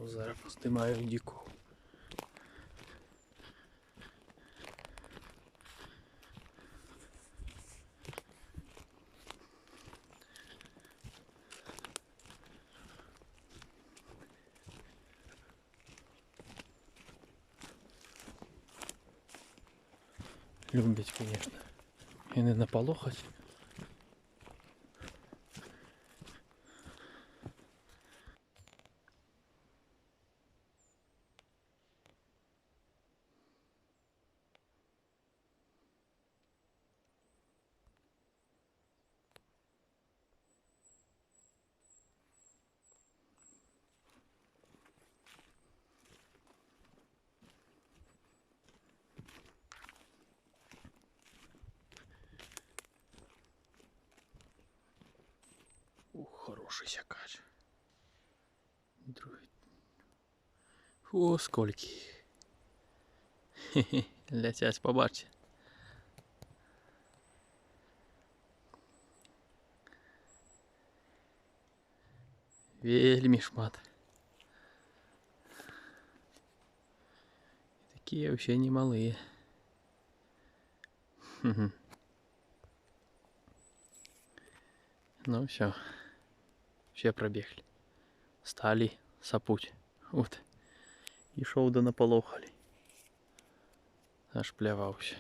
Зараз познімаю дику. Люблять, конечно. І не наполохать. Ух, хороший сякач. Другий. О, скільки. Хе-хе, летять, побачите. Вельми шмат. Такие вообще немалые. Ну все. Все пробегли. Стали сапуть. Вот. І шов до наполохали. Аж плявався.